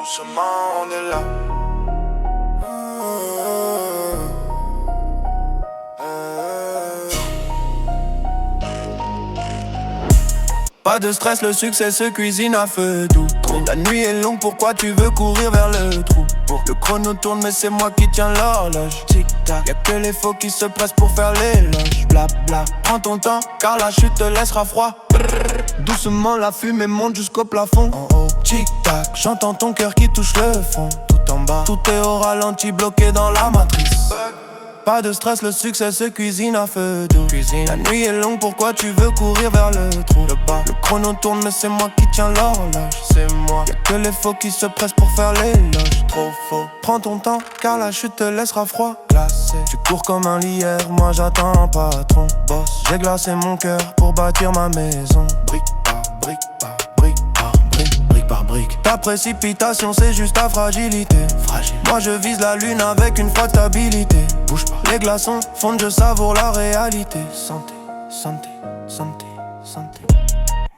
doucement on est là. Pas de stress, le succès se cuisine à feu doux. La nuit est longue, pourquoi tu veux courir vers le trou? Le chrono tourne mais c'est moi qui tiens l'horloge. Tic-tac, y'a que les faux qui se pressent pour faire l'éloge. Bla bla, prends ton temps car la chute te laissera froid. Doucement la fumée monte jusqu'au plafond. En haut, tic-tac, j'entends ton cœur qui touche le fond. Tout en bas, tout est au ralenti, bloqué dans la matrice. Pas de stress, le succès se cuisine à feu doux. La nuit est longue, pourquoi tu veux courir vers le trou? Le chrono tourne mais c'est moi qui tiens l'horloge. C'est moi, y'a que les faux qui se pressent pour faire l'éloge. Trop faux, prends ton temps car la chute te laissera froid. Glacé, tu cours comme un lièvre, moi j'attends un patron. Boss, j'ai glacé mon cœur pour bâtir ma maison. Brique par brique par brique par brique, brique par brique. Ta précipitation c'est juste ta fragilité. Fragile. Moi je vise la lune avec une froide stabilité. Bouge pas, les glaçons fondent, je savoure la réalité. Santé, santé, santé, santé.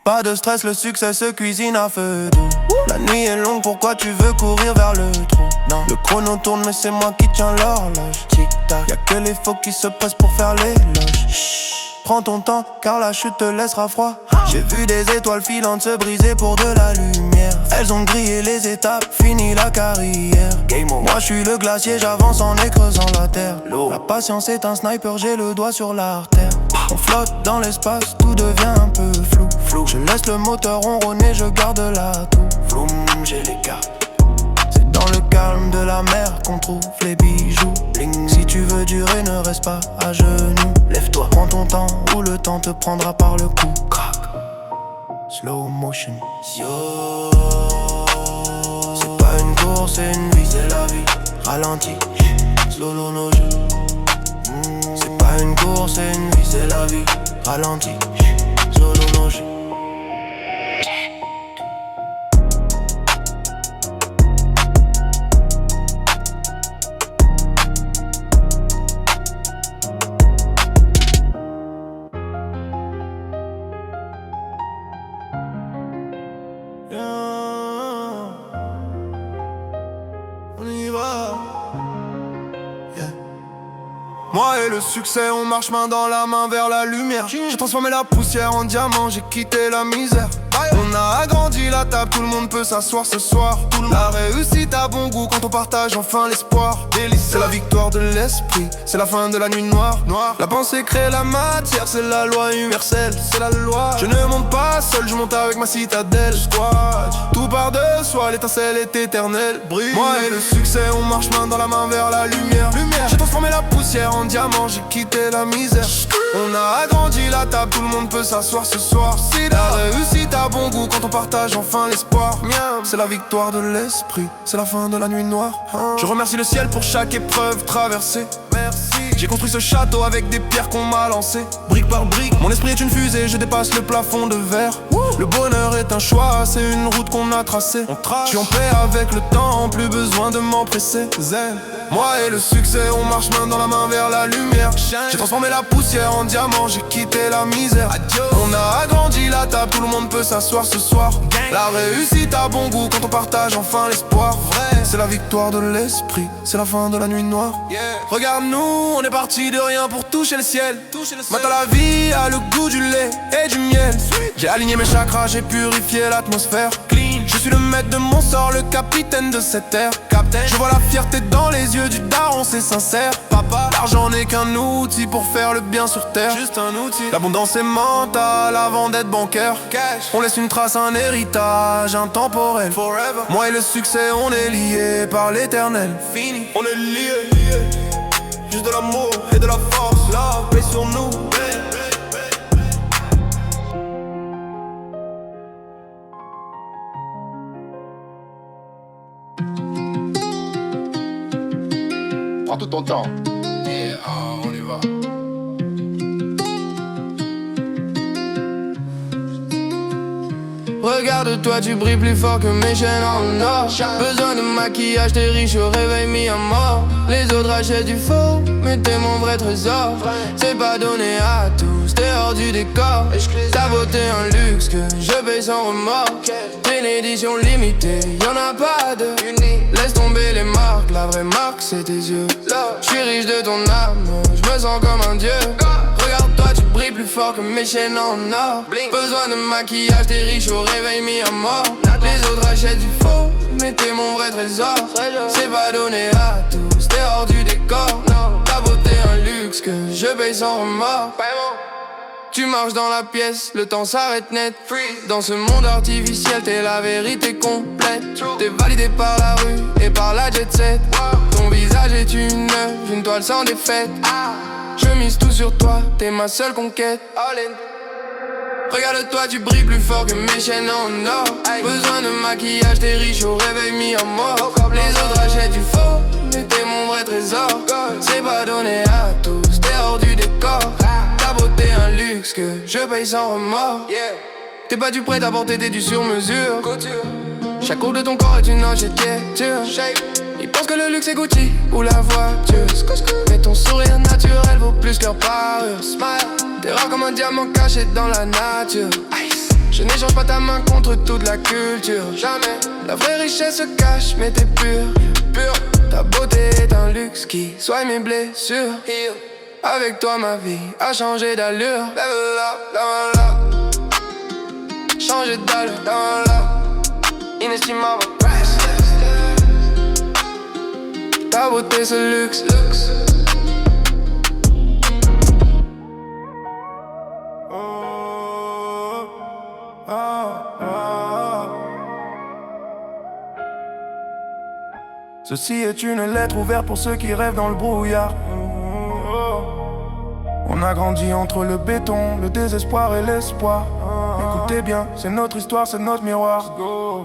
Pas de stress, le succès se cuisine à feu doux. La nuit est longue, pourquoi tu veux courir vers le trou? Non, le chrono tourne mais c'est moi qui tiens l'horloge. Tic-tac, y'a que les faux qui se pressent pour faire l'éloge. Prends ton temps car la chute te laissera froid. J'ai vu des étoiles filantes se briser pour de la lumière. Elles ont grillé les étapes, fini la carrière. Game over. Moi je suis le glacier, j'avance en écreusant la terre. La patience est un sniper, j'ai le doigt sur l'artère. On flotte dans l'espace, tout devient un peu flou. Je laisse le moteur ronronner, je garde la toux. Floum, j'ai les cartes. C'est dans le calme de la mer qu'on trouve les bijoux. Bling. Si tu veux durer, ne reste pas à genoux. Lève-toi, prends ton temps ou le temps te prendra par le cou. Crac. Slow motion. Yo. C'est pas une course, c'est une vie, c'est la vie. Ralenti. Slow motion. C'est pas une course, c'est une vie, c'est la vie. Ralenti. Slow motion. Moi et le succès, on marche main dans la main vers la lumière. J'ai transformé la poussière en diamant, j'ai quitté la misère. On a agrandi la table, tout le monde peut s'asseoir ce soir. La réussite a bon goût quand on partage enfin l'espoir. C'est la victoire de l'esprit, c'est la fin de la nuit noire. La pensée crée la matière, c'est la loi universelle, c'est la loi. Je ne monte pas seul, je monte avec ma citadelle. Tout part de soi, l'étincelle est éternelle. Brille. Moi et le succès, on marche main dans la main vers la lumière. J'ai transformé la poussière en diamant, j'ai quitté la misère. On a agrandi la table, tout le monde peut s'asseoir ce soir. La réussite a bon goût quand on partage enfin l'espoir. C'est la victoire de l'esprit, c'est la fin de la nuit noire. Je remercie le ciel pour chaque épreuve traversée. Merci. J'ai construit ce château avec des pierres qu'on m'a lancées. Brique par brique, mon esprit est une fusée, je dépasse le plafond de verre. Le bonheur est un choix, c'est une route qu'on a tracée. Je suis en paix avec le temps, plus besoin de m'empresser. Zen. Moi et le succès, on marche main dans la main vers la lumière. J'ai transformé la poussière en diamant, j'ai quitté la misère. On a agrandi la table, tout le monde peut s'asseoir ce soir. La réussite a bon goût quand on partage enfin l'espoir. C'est la victoire de l'esprit, c'est la fin de la nuit noire. Regarde-nous, on est parti de rien pour toucher le ciel. Maintenant la vie a le goût du lait et du miel. J'ai aligné mes chakras, j'ai purifié l'atmosphère. Je suis le maître de mon sort, le capitaine de cette terre. Je vois la fierté dans les yeux du daron, c'est sincère. Papa, l'argent n'est qu'un outil pour faire le bien sur terre. Juste un outil. L'abondance est mentale avant d'être bancaire. Cash. On laisse une trace, un héritage intemporel. Forever. Moi et le succès, on est liés par l'éternel. Fini. On est liés. Juste de l'amour et de la force. Love, paix sur nous. Prends tout ton temps. Et on y va. Regarde-toi, tu brilles plus fort que mes chaînes en or. Besoin de maquillage, t'es riche au réveil mis à mort. Les autres achètent du faux, mais t'es mon vrai trésor. C'est pas donné à tous, t'es hors du décor. Ta beauté un luxe que je paye sans remords. Bénédiction édition limitée, y'en a pas de unique. Laisse tomber les marques, la vraie marque c'est tes yeux. J'suis riche de ton âme, j'me sens comme un dieu. Regarde-toi, tu brilles plus fort que mes chaînes en or. Besoin de maquillage, t'es riche au réveil mis à mort. Les autres achètent du faux, mais t'es mon vrai trésor. C'est pas donné à tous, t'es hors du décor. Ta beauté un luxe que je paye sans remords. Tu marches dans la pièce, le temps s'arrête net. Dans ce monde artificiel, t'es la vérité complète. T'es validé par la rue et par la jet set. Ton visage est une toile sans défaite. Je mise tout sur toi, t'es ma seule conquête. Regarde-toi, tu brilles plus fort que mes chaînes en or. Besoin de maquillage, t'es riche au réveil mis à mort. Les autres achètent du faux, mais t'es mon vrai trésor. C'est pas donné à tous, t'es hors du décor. Ta beauté un luxe que je paye sans remords. T'es pas du prêt à porter des du sur mesure. Chaque courbe de ton corps est une architecture. Ils pensent que le luxe est Gucci ou la voiture. Mais ton sourire naturel vaut plus qu'un parure. Smile, t'es rare comme un diamant caché dans la nature. Je n'échange pas ta main contre toute la culture. Jamais, la vraie richesse se cache mais t'es pur. Ta beauté est un luxe qui soigne mes blessures. Avec toi ma vie a changé d'allure. Changé d'allure. Inestimable. Ta beauté c'est luxe. Ceci est une lettre ouverte pour ceux qui rêvent dans le brouillard. On a grandi entre le béton, le désespoir et l'espoir. Écoutez bien, c'est notre histoire, c'est notre miroir.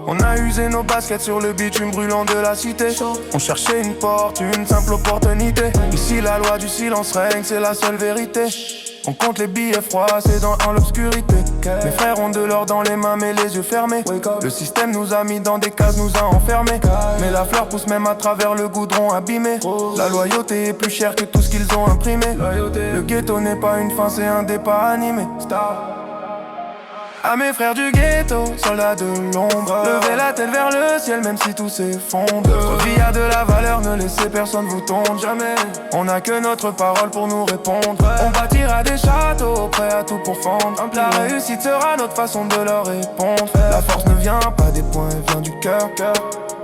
On a usé nos baskets sur le bitume brûlant de la cité. On cherchait une porte, une simple opportunité. Ici la loi du silence règne, c'est la seule vérité. On compte les billets froissés dans l'obscurité. Mes frères ont de l'or dans les mains mais les yeux fermés. Le système nous a mis dans des cases, nous a enfermés. Mais la fleur pousse même à travers le goudron abîmé. La loyauté est plus chère que tout ce qu'ils ont imprimé. Le ghetto n'est pas une fin, c'est un départ animé. À mes frères du ghetto, soldats de l'ombre, levez la tête vers le ciel même si tout s'effondre. Votre vie a de la valeur, ne laissez personne vous tomber jamais. On n'a que notre parole pour nous répondre. On bâtira des châteaux, prêts à tout pour fondre. La réussite sera notre façon de leur répondre. La force ne vient pas des poings, elle vient du cœur.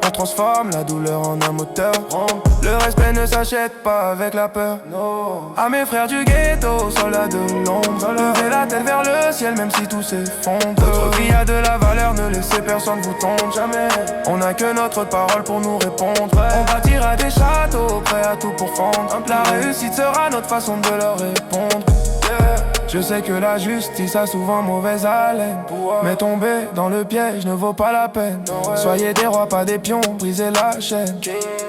On transforme la douleur en un moteur. Le respect ne s'achète pas avec la peur. À mes frères du ghetto, soldats de l'ombre, levez la tête vers le ciel même si tout s'effondre. Votre vie a de la valeur, ne laissez personne vous tomber jamais. On n'a que notre parole pour nous répondre. On bâtira des châteaux, prêts à tout pour fondre. La réussite sera notre façon de leur répondre. Je sais que la justice a souvent mauvaise haleine, mais tomber dans le piège ne vaut pas la peine. Soyez des rois, pas des pions, brisez la chaîne.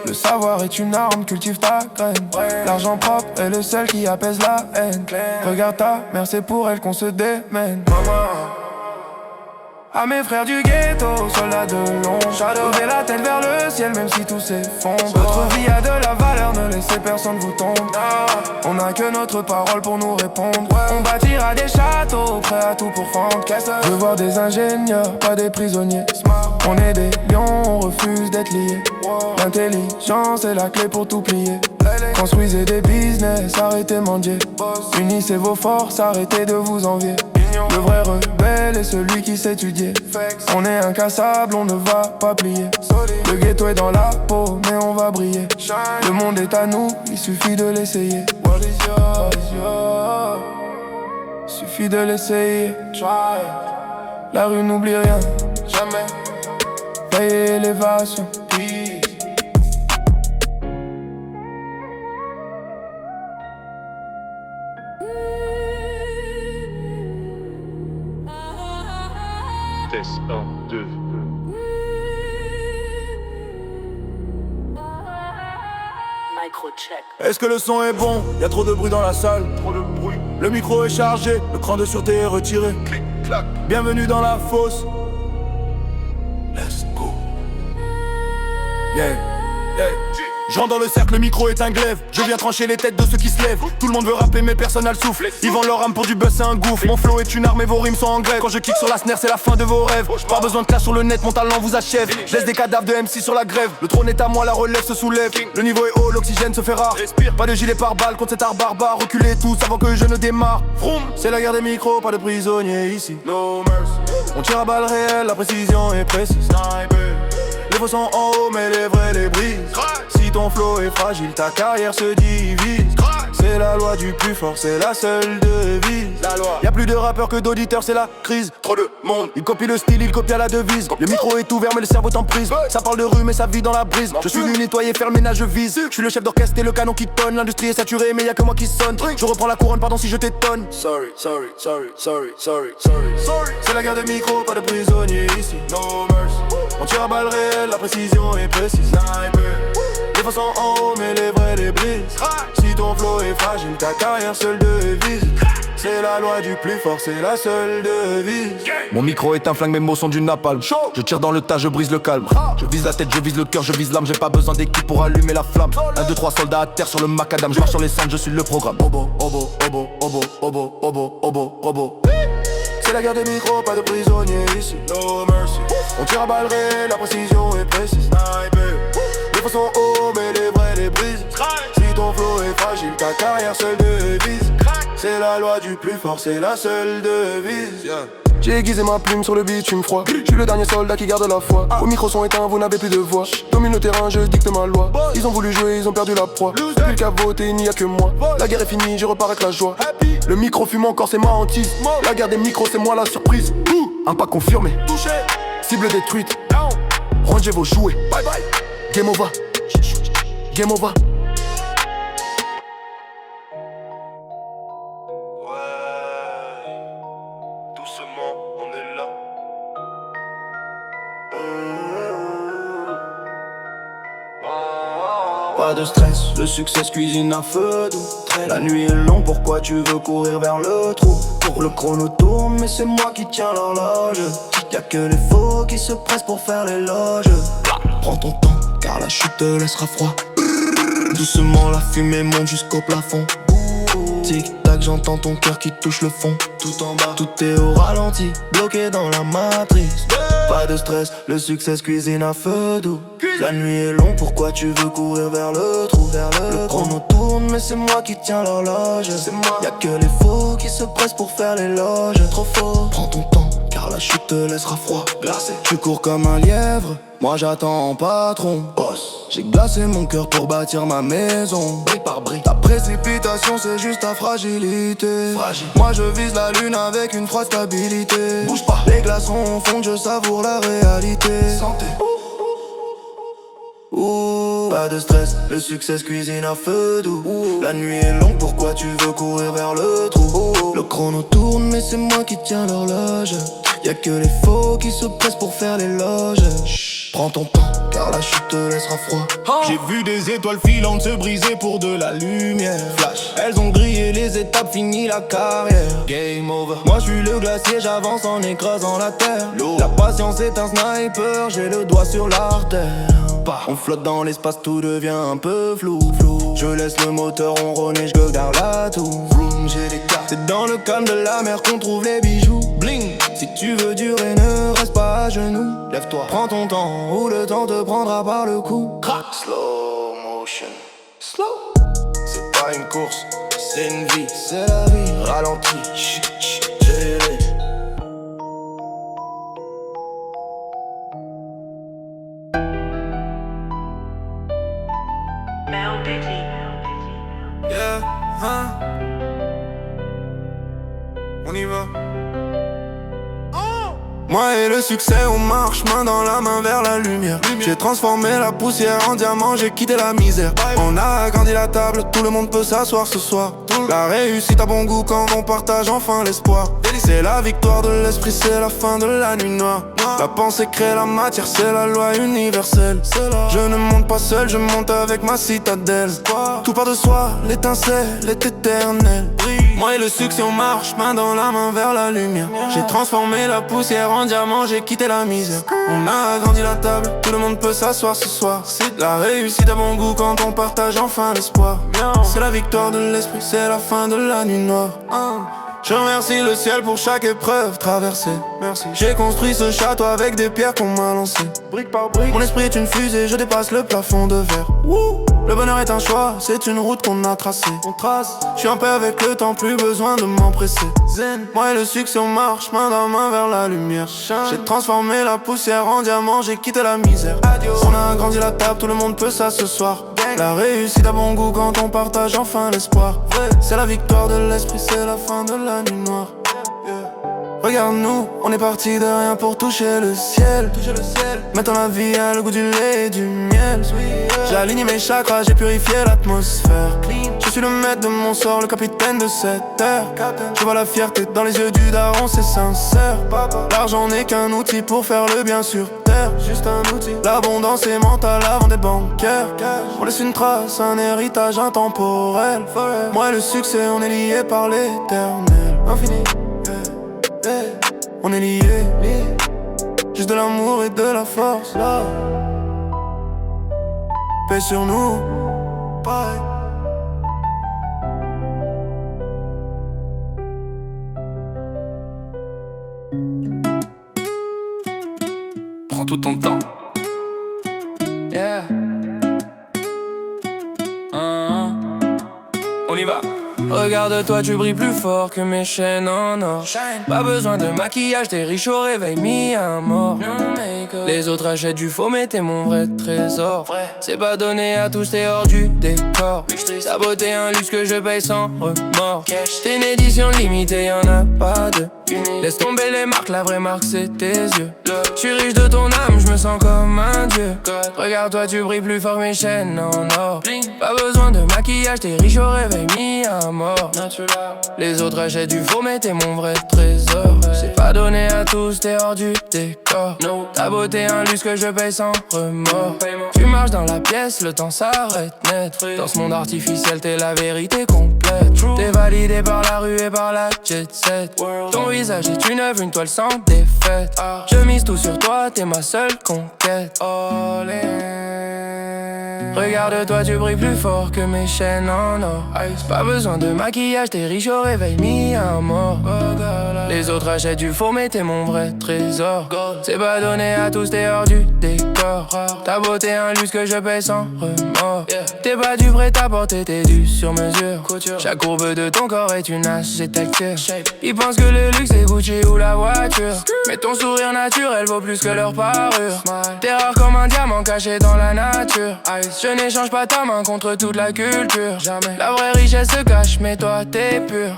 Le savoir est une arme, cultive ta graine. L'argent propre est le seul qui apaise la haine. Regarde ta mère, c'est pour elle qu'on se démène. À mes frères du ghetto, soldats de l'ombre, levez la tête vers le ciel même si tout s'effondre. Votre vie a de la valeur, ne laissez personne vous tomber. On n'a que notre parole pour nous répondre. On bâtira des châteaux, prêts à tout pour fendre. Je veux voir des ingénieurs, pas des prisonniers. On est des lions, on refuse d'être liés. L'intelligence est la clé pour tout plier. Construisez des business, arrêtez mendier. Unissez vos forces, arrêtez de vous envier. Le vrai rebelle est celui qui sait étudier. On est incassable, on ne va pas plier. Le ghetto est dans la peau, mais on va briller. Le monde est à nous, il suffit de l'essayer. Suffit de l'essayer. La rue n'oublie rien, jamais. Payer l'élévation. Test 1, 2. Est-ce que le son est bon? Y'a trop de bruit dans la salle. Trop de bruit. Le micro est chargé, le cran de sûreté est retiré. Clic, clac. Bienvenue dans la fosse. Let's go. Yeah, yeah. Je rentre dans le cercle, le micro est un glaive. Je viens trancher les têtes de ceux qui se lèvent. Tout le monde veut rapper mais personne n'a le souffle. Ils vendent leur âme pour du buzz, c'est un gouffre. Mon flow est une arme et vos rimes sont en grève. Quand je kick sur la snare c'est la fin de vos rêves. Pas besoin de clash sur le net, mon talent vous achève. Je laisse des cadavres de MC sur la grève. Le trône est à moi, la relève se soulève. Le niveau est haut, l'oxygène se fait rare. Pas de gilet pare-balles contre cet art barbare. Reculez tous avant que je ne démarre. C'est la guerre des micros, pas de prisonniers ici. No mercy. On tire à balles réelles, la précision est précise. Les faux sont en haut mais les vrais les brisent. Si ton flow est fragile, ta carrière se divise. C'est la loi du plus fort, c'est la seule devise. Y'a plus de rappeurs que d'auditeurs, c'est la crise. Trop de monde, ils copient le style, ils copient la devise. Le micro est ouvert mais le cerveau t'emprise. Ça parle de rue mais ça vit dans la brise. Je suis venu nettoyer, faire le ménage, je vise. Je suis le chef d'orchestre et le canon qui tonne. L'industrie est saturée mais y'a que moi qui sonne. Je reprends la couronne, pardon si je t'étonne. Sorry. C'est la guerre des micros, pas de prisonniers ici. No mercy. On tire à balles réelles, la précision est précise. Les faux sont en haut mais les vrais les brisent. Si ton flow est fragile, ta carrière seule devise. C'est la loi du plus fort, c'est la seule devise. Mon micro est un flingue, mes mots sont du napalm. Je tire dans le tas, je brise le calme. Je vise la tête, je vise le cœur, je vise l'âme. J'ai pas besoin d'équipe pour allumer la flamme. 1, 2, 3 soldats à terre sur le macadam. Je marche sur les cendres, je suis le programme. Obo. C'est la guerre des micros, pas de prisonniers ici. No mercy. On tire à balles réelles, la précision est précise. Les faux sont hauts mais les vrais les brisent. Si ton flow est fragile, ta carrière seule devise. C'est la loi du plus fort, c'est la seule devise. J'ai aiguisé ma plume sur le bitume froid. Je suis le dernier soldat qui garde la foi. Au micro sont éteints, vous n'avez plus de voix. Domine le terrain, je dicte ma loi. Ils ont voulu jouer, ils ont perdu la proie. Depuis le cas voté, il n'y a que moi. La guerre est finie, je repars avec la joie. Le micro fume encore, c'est ma hantise. La guerre des micros, c'est moi la surprise. Un pas confirmé, cible détruite. Rangez vos jouets. Bye bye. Game over. Game over. Pas de stress, le succès se cuisine à feu doux. La nuit est longue, pourquoi tu veux courir vers le trou? Pour le chrono tourne, mais c'est moi qui tiens l'horloge. Y'a que les faux qui se pressent pour faire l'éloge. Prends ton temps, car la chute te laissera froid. Doucement la fumée monte jusqu'au plafond. Tic-tac, j'entends ton cœur qui touche le fond. Tout en bas, tout est au ralenti, bloqué dans la matrice. Pas de stress, le succès se cuisine à feu doux. La nuit est longue, pourquoi tu veux courir vers le trou? Le chrono tourne, mais c'est moi qui tiens l'horloge. Y'a que les faux qui se pressent pour faire l'éloge. Trop fort, prends ton temps, car la chute te laissera froid. Glacé, tu cours comme un lièvre, moi j'attends en patron. Boss, j'ai glacé mon cœur pour bâtir ma maison. Brique par brique, ta précipitation c'est juste ta fragilité. Moi je vise la lune avec une froide stabilité. Bouge pas, les glaçons fondent, je savoure la réalité. Santé. Pas de stress, le succès se cuisine à feu doux. La nuit est longue, pourquoi tu veux courir vers le trou? Le chrono tourne, mais c'est moi qui tiens l'horloge. Y'a que les faux qui se pressent pour faire l'éloge. Prends ton temps, car la chute te laissera froid. J'ai vu des étoiles filantes se briser pour de la lumière. Flash, elles ont grillé les étapes, fini la carrière. Game over. Moi je suis le glacier, j'avance en écrasant la terre. La patience est un sniper, j'ai le doigt sur l'artère. On flotte dans l'espace, tout devient un peu flou. Je laisse le moteur ronronner, je garde la tour. J'ai des cartes, c'est dans le calme de la mer qu'on trouve les bijoux. Bling, si tu veux durer, ne reste pas à genoux. Lève-toi, prends ton temps, ou le temps te prendra par le cou. Slow motion, slow. C'est pas une course, c'est une vie, c'est la vie. Ralenti, géré. Yeah, on y va. Moi et le succès, on marche main dans la main vers la lumière. J'ai transformé la poussière en diamant, j'ai quitté la misère. On a agrandi la table, tout le monde peut s'asseoir ce soir. La réussite a bon goût quand on partage enfin l'espoir. C'est la victoire de l'esprit, c'est la fin de la nuit noire. La pensée crée la matière, c'est la loi universelle. Je ne monte pas seul, je monte avec ma citadelle. Tout part de soi, l'étincelle est éternelle. Moi et le succès on marche main dans la main vers la lumière. J'ai transformé la poussière en diamant, j'ai quitté la misère. On a agrandi la table, tout le monde peut s'asseoir ce soir. C'est de la réussite à bon goût quand on partage enfin l'espoir. C'est la victoire de l'esprit, c'est la fin de la nuit noire. Je remercie le ciel pour chaque épreuve traversée. Merci. J'ai construit ce château avec des pierres qu'on m'a lancées. Brique par brique. Mon esprit est une fusée, je dépasse le plafond de verre. Le bonheur est un choix, c'est une route qu'on a tracée. On trace. Je suis en paix avec le temps, plus besoin de m'empresser. Zen. Moi et le succès on marche main dans main vers la lumière. J'ai transformé la poussière en diamant, j'ai quitté la misère. Adios. On a agrandi la table, tout le monde peut ça ce soir. La réussite a bon goût quand on partage enfin l'espoir. C'est la victoire de l'esprit, c'est la fin de la nuit noire. Regarde-nous, on est parti de rien pour toucher le ciel. Maintenant la vie a le goût du lait et du miel. J'ai aligné mes chakras, j'ai purifié l'atmosphère. Je suis le maître de mon sort, le capitaine de cette terre. Je vois la fierté dans les yeux du daron, c'est sincère. L'argent n'est qu'un outil pour faire le bien sur terre. Juste un outil. L'abondance est mentale avant d'être bancaire. On laisse une trace, un héritage intemporel. Moi et le succès, on est liés par l'éternel. Infini. On est liés, juste de l'amour et de la force. Là, paix sur nous, pareil. Prends tout ton temps. Yeah. On y va. Regarde-toi, tu brilles plus fort que mes chaînes en or. Pas besoin de maquillage, t'es riche au réveil, mis à mort. Les autres achètent du faux, mais t'es mon vrai trésor. C'est pas donné à tous, t'es hors du décor. Ta beauté, un luxe que je paye sans remords. T'es une édition limitée, y'en a pas de. Laisse tomber les marques, la vraie marque c'est tes yeux. Je suis riche de ton âme, je me sens comme un dieu. Regarde-toi, tu brilles plus fort que mes chaînes en or. Pas besoin de maquillage, t'es riche au réveil, mis à mort. Les autres achètent du faux, mais t'es mon vrai trésor. C'est pas donné à tous, t'es hors du décor. Ta beauté, un luxe que je paye sans remords. Tu marches dans la pièce, le temps s'arrête net. Dans ce monde artificiel, t'es la vérité complète. T'es validé par la rue et par la jet set. Ton visage est une œuvre, une toile sans défaite. Je mise tout sur toi, t'es ma seule conquête. All in. Regarde-toi, tu brilles plus fort que mes chaînes en or. Pas besoin de maquillage, t'es riche au réveil, mis à mort. Les autres achètent du faux, mais t'es mon vrai trésor. C'est pas donné à tous, t'es hors du décor. Ta beauté, un luxe que je paye sans remords. T'es pas du prêt-à-porter, t'es du sur-mesure. Chaque courbe de ton corps est une architecture. Ils pensent que le luxe est Gucci ou la voiture, mais ton sourire naturel vaut plus que leur parure. T'es rare comme un diamant caché dans la nature. Je n'échange pas ta main contre toute la culture. Jamais. La vraie richesse se cache, mais toi t'es pur.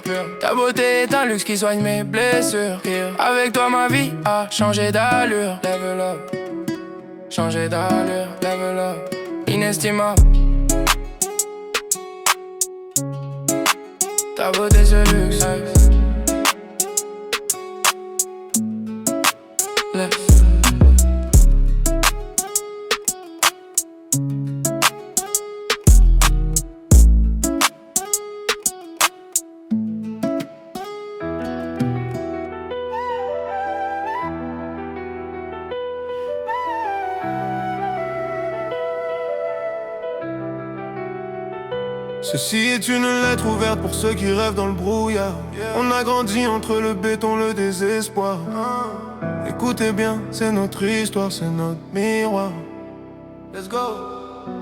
Ta beauté est un luxe qui soigne mes blessures. Avec toi ma vie a changé d'allure. Level up. Changer d'allure, level up. Inestimable. Ta beauté c'est luxe. Left. Ceci est une lettre ouverte pour ceux qui rêvent dans le brouillard. On a grandi entre le béton, le désespoir. Écoutez bien, c'est notre histoire, c'est notre miroir. Let's go.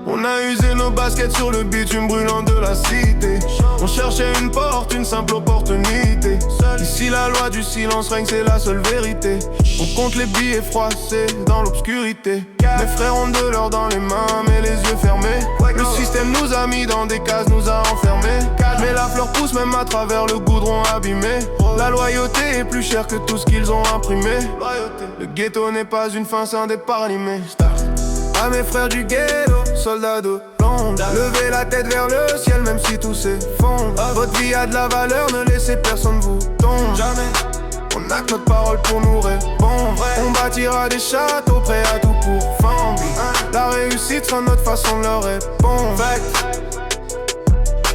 On a usé nos baskets sur le bitume brûlant de la cité. On cherchait une porte, une simple opportunité. Ici la loi du silence règne, c'est la seule vérité. On compte les billets froissés dans l'obscurité. Mes frères ont de l'or dans les mains, mais les yeux fermés. Le système nous a mis dans des cases, nous a enfermés. Mais la fleur pousse même à travers le goudron abîmé. La loyauté est plus chère que tout ce qu'ils ont imprimé. Le ghetto n'est pas une fin, c'est un départ animé. À mes frères du ghetto, soldats de plomb, levez la tête vers le ciel même si tout s'effondre. Votre vie a de la valeur, ne laissez personne vous tomber. Jamais. On a que notre parole pour nous répondre. On bâtira des châteaux prêts à tout pour fendre. La réussite sera notre façon de leur répondre.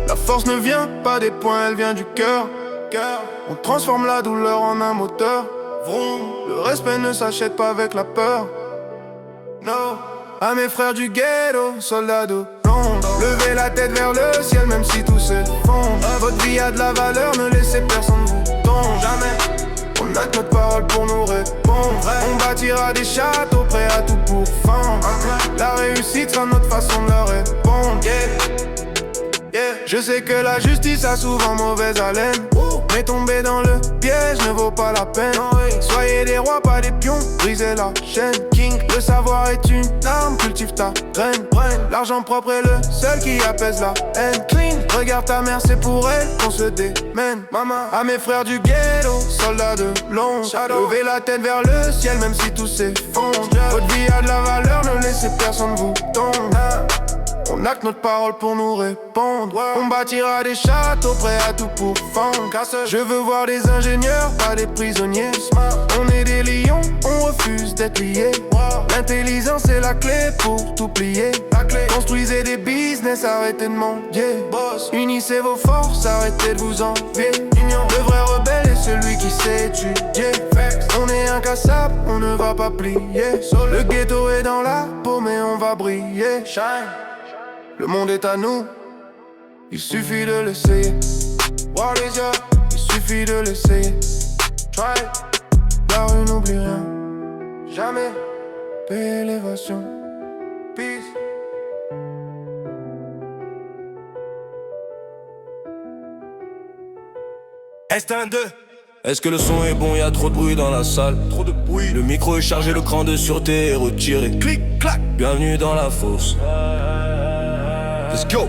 La force ne vient pas des poings, elle vient du cœur. cœur. On transforme la douleur en un moteur. Vroom. Le respect ne s'achète pas avec la peur. No. À mes frères du ghetto, soldats de l'ombre, levez la tête vers le ciel même si tout s'effondre. Votre vie a de la valeur, ne laissez personne vous tomber. Jamais. On a que notre parole pour nous répondre. On bâtira des châteaux prêts à tout pour fendre. La réussite sera notre façon de leur répondre. Je sais que la justice a souvent mauvaise haleine, mais tomber dans le piège ne vaut pas la peine. Soyez des rois, pas des pions, brisez la chaîne. King, le savoir est une arme, cultive ta graine. L'argent propre est le seul qui apaise la haine. Clean, regarde ta mère, c'est pour elle qu'on se démène. Maman, à mes frères du ghetto, soldats de l'ombre, levez la tête vers le ciel même si tout s'effondre. Votre vie a de la valeur, ne laissez personne vous tomber. On a que notre parole pour nous répondre. On bâtira des châteaux prêts à tout pour fendre. Je veux voir des ingénieurs, pas des prisonniers. On est des lions, on refuse d'être liés. L'intelligence est la clé pour tout plier. Construisez des business, arrêtez de mendier. Unissez vos forces, arrêtez de vous envier. Le vrai rebelle est celui qui sait étudier. On est incassable, on ne va pas plier. Le ghetto est dans la peau mais on va briller. Shine. Le monde est à nous, il suffit de l'essayer. Voir les yeux, il suffit de l'essayer. Try, la rue n'oublie rien. Jamais, paix élévation. Peace. Est un 2. Est-ce que le son est bon? Y'a trop de bruit dans la salle. Trop de bruit. Le micro est chargé, le cran de sûreté est retiré. Clic, clac. Bienvenue dans la fosse. Let's go.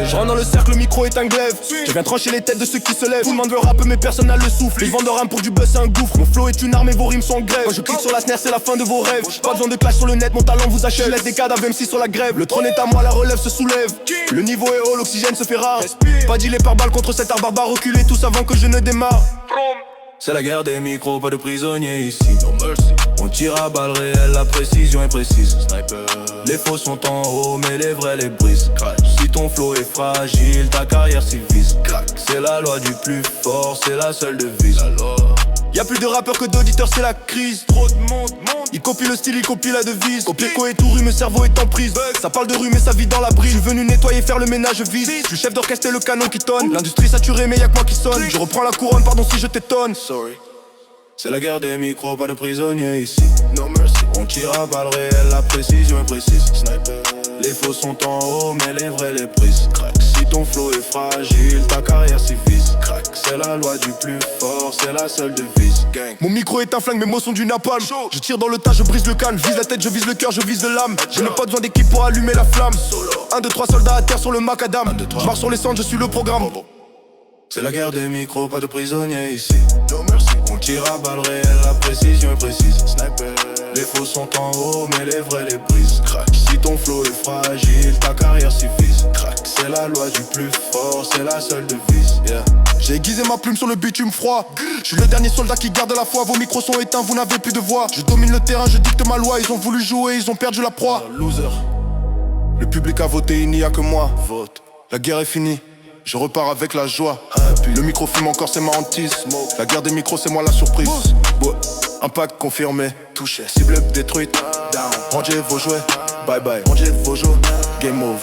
Je rentre dans le cercle, le micro est un glaive. Je viens trancher les têtes de ceux qui se lèvent. Tout le monde veut rapper mais personne n'a le souffle. Ils vendent leur âme pour du buzz, c'est un gouffre. Mon flow est une arme et vos rimes sont en grève. Quand je clique sur la snare c'est la fin de vos rêves. Pas besoin de clash sur le net, mon talent vous achève. Je laisse des cadavres MC sur la grève. Le trône est à moi, la relève se soulève. Le niveau est haut, l'oxygène se fait rare. Pas dealer par balle contre cet art barbare. Reculez tous avant que je ne démarre. C'est la guerre des micros, pas de prisonniers ici. No mercy. On tire à balles réelles, la précision est précise. Sniper. Les faux sont en haut, mais les vrais les brisent. Crash. Si ton flow est fragile, ta carrière s'y vise. C'est la loi du plus fort, c'est la seule devise. Y'a plus de rappeurs que d'auditeurs, c'est la crise. Trop de monde. Il copie le style, il copie la devise. Copier-co et tout rue, mon cerveau est en prise. Ça parle de rue, mais ça vit dans la brise. Je suis venu nettoyer, faire le ménage, je vise. Je suis chef d'orchestre et le canon qui tonne. L'industrie saturée, mais y'a que moi qui sonne. Je reprends la couronne, pardon si je t'étonne. Sorry. C'est la guerre des micros, pas de prisonniers ici. No mercy. On tire à balles réelles, la précision est précise. Sniper. Les faux sont en haut, mais les vrais les brisent. Crack. Si ton flow est fragile, ta carrière s'y vise. Crack. C'est la loi du plus fort, c'est la seule devise. Gang. Mon micro est un flingue, mes mots sont du napalm. Je tire dans le tas, je brise le canne. Je vise la tête, je vise le cœur, je vise de l'âme. Je n'ai pas besoin d'équipe pour allumer la flamme. 1, 2, 3 soldats à terre sur le macadam. Je marche sur les cendres, je suis le programme. C'est la guerre des micros, pas de prisonniers ici. No mercy. On tire à balles réelles, la précision est précise. Sniper. Les faux sont en haut, mais les vrais les brisent. Crack. Si ton flow est fragile, ta carrière s'y vise. Crack. C'est la loi du plus fort, c'est la seule devise. Yeah. J'ai aiguisé ma plume sur le bitume froid. Je suis le dernier soldat qui garde la foi. Vos micros sont éteints, vous n'avez plus de voix. Je domine le terrain, je dicte ma loi. Ils ont voulu jouer, ils ont perdu la proie. Loser. Le public a voté, il n'y a que moi. Vote. La guerre est finie. Je repars avec la joie. Le micro fume encore, c'est ma hantise. La guerre des micros, c'est moi la surprise. Impact confirmé. Touché. Cible détruite. Down. Rangez vos jouets. Bye bye. Rangez vos jouets. Game over.